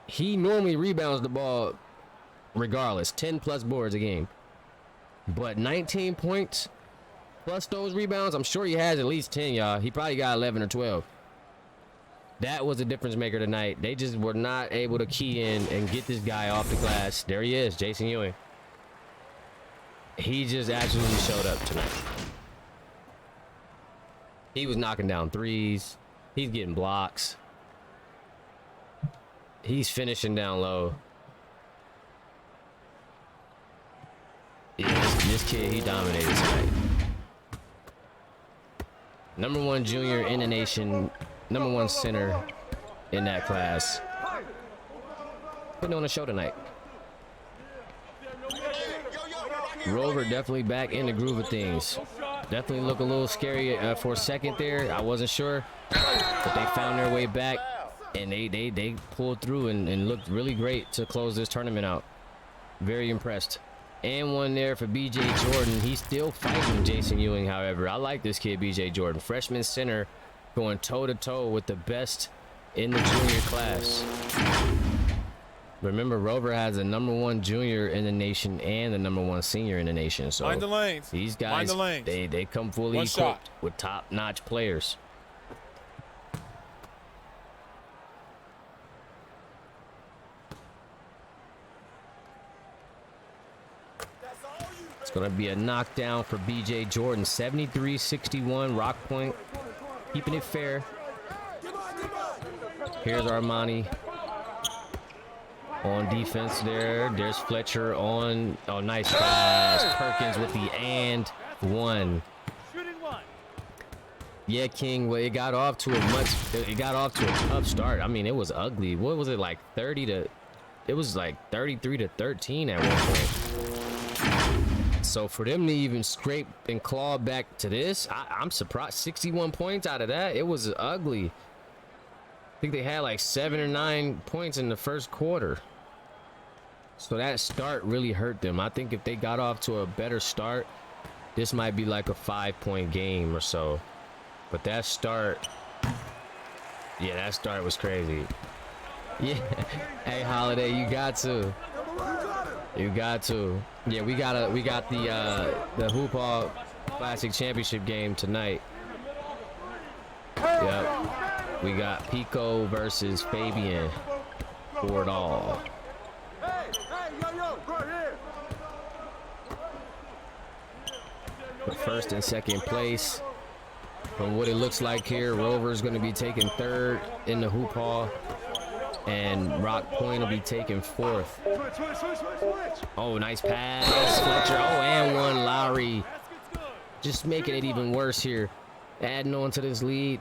He normally rebounds the ball regardless, 10 plus boards a game. But 19 points plus those rebounds, I'm sure he has at least 10, y'all. He probably got 11 or 12. That was a difference maker tonight. They just were not able to key in and get this guy off the glass. There he is, Jason Ewing. He just absolutely showed up tonight. He was knocking down threes. He's getting blocks. He's finishing down low. Yeah, this kid, he dominated tonight. #1 junior in the nation. #1 center in that class. Putting on a show tonight. Rover definitely back in the groove of things. Definitely look a little scary for a second there. I wasn't sure, but they found their way back, and they pulled through and looked really great to close this tournament out. Very impressed. And one there for BJ Jordan. He's still fighting Jason Ewing, however. I like this kid, BJ Jordan. Freshman center going toe-to-toe with the best in the junior class. Remember, Rover has the #1 junior in the nation and the #1 senior in the nation. So mind the lanes. These guys, they come fully equipped with top-notch players. It's going to be a knockdown for BJ Jordan. 73-61, Rock Point, keeping it fair. Here's Armani on defense there. There's Fletcher on. Oh, nice pass. Perkins with the and one. Yeah, King. Well, it got off to a tough start. I mean, it was ugly. What was it, like 30 to? It was like 33-13 at one point. So for them to even scrape and claw back to this, I'm surprised. 61 points out of that. It was ugly. I think they had like 7 or 9 points in the first quarter. So that start really hurt them. I think if they got off to a better start, this might be like a 5-point game or so. But that start, yeah, that start was crazy. Yeah. Hey, Holiday, you got to. You got to. Yeah, we got the Hoophall Classic Championship game tonight. Yep. We got Pico versus Fabian for it all. The first and second place. From what it looks like here, Rover is going to be taking third in the Hoophall, and Rock Point will be taking fourth. Oh, nice pass, Fletcher. Oh, and one, Lowry. Just making it even worse here. Adding on to this lead.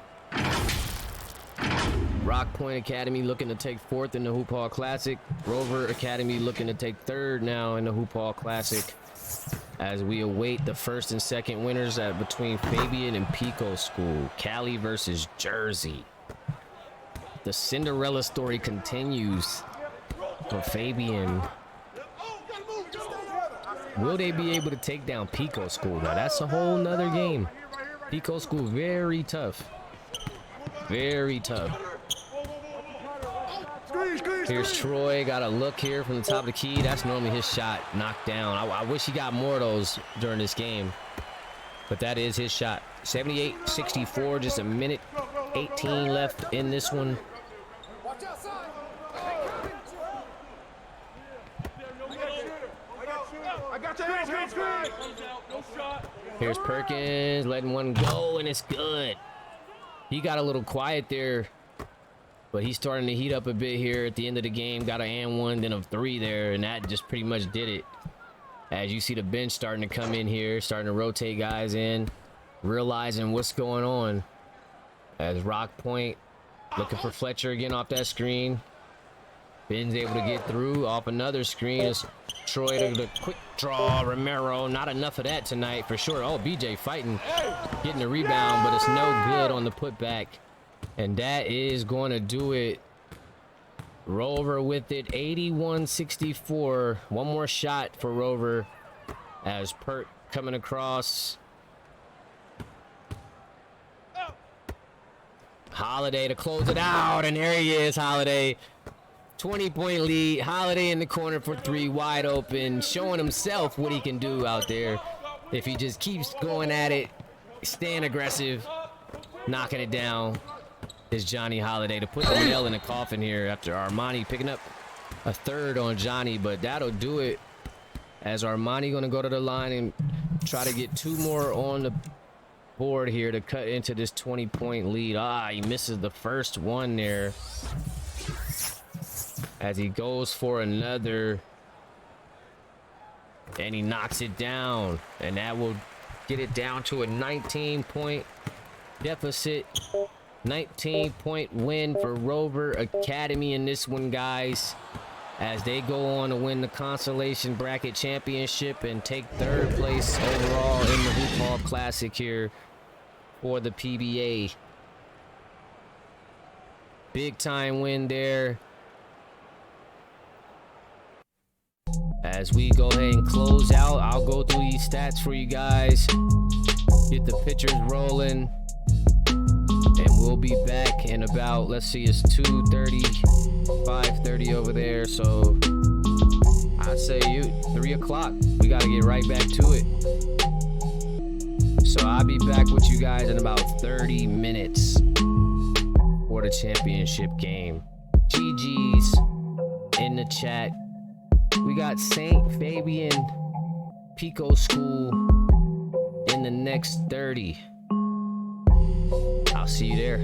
Rock Point Academy looking to take fourth in the Hoophall Classic. Rover Academy looking to take third now in the Hoophall Classic, as we await the first and second winners between Fabian and Pico School. Cali versus Jersey. The Cinderella story continues for Fabian. Will they be able to take down Pico School? Now that's a whole nother game. Pico School, very tough. Very tough. Here's Troy, got a look here from the top of the key. That's normally his shot, knocked down. I wish he got more of those during this game, but that is his shot. 78-64, just a minute 18 left in this one. Here's Perkins letting one go, and it's good. He got a little quiet there, but he's starting to heat up a bit here at the end of the game. Got an and one, then a 3 there, and that just pretty much did it. As you see the bench starting to come in here, starting to rotate guys in, realizing what's going on. As Rock Point looking for Fletcher again off that screen. Ben's able to get through off another screen. It's Troy to the quick draw. Romero, not enough of that tonight for sure. Oh, BJ fighting, getting the rebound, but it's no good on the putback. And that is going to do it. Rover with it, 81-64. One more shot for Rover as Perk coming across. Holiday to close it out, and there he is, Holiday. 20-point lead. Holiday in the corner for 3, wide open, showing himself what he can do out there. If he just keeps going at it, staying aggressive, knocking it down, is Johnny Holiday to put the nail in the coffin here after Armani picking up a third on Johnny, but that'll do it, as Armani going to go to the line and try to get 2 more on the board here to cut into this 20-point lead. He misses the first one there as he goes for another, and he knocks it down, and that will get it down to a 19-point deficit. 19-point win for Rover Academy in this one, guys, as they go on to win the Consolation Bracket Championship and take 3rd place overall in the Hoophall Classic here for the PBA. Big time win there. As we go ahead and close out, I'll go through these stats for you guys, get the pictures rolling, and we'll be back in about, let's see, it's 2:30, 5:30 over there. So I say 3 o'clock. We got to get right back to it. So I'll be back with you guys in about 30 minutes for the championship game. GG's in the chat. We got St. Fabian Pico School in the next 30. I'll see you there.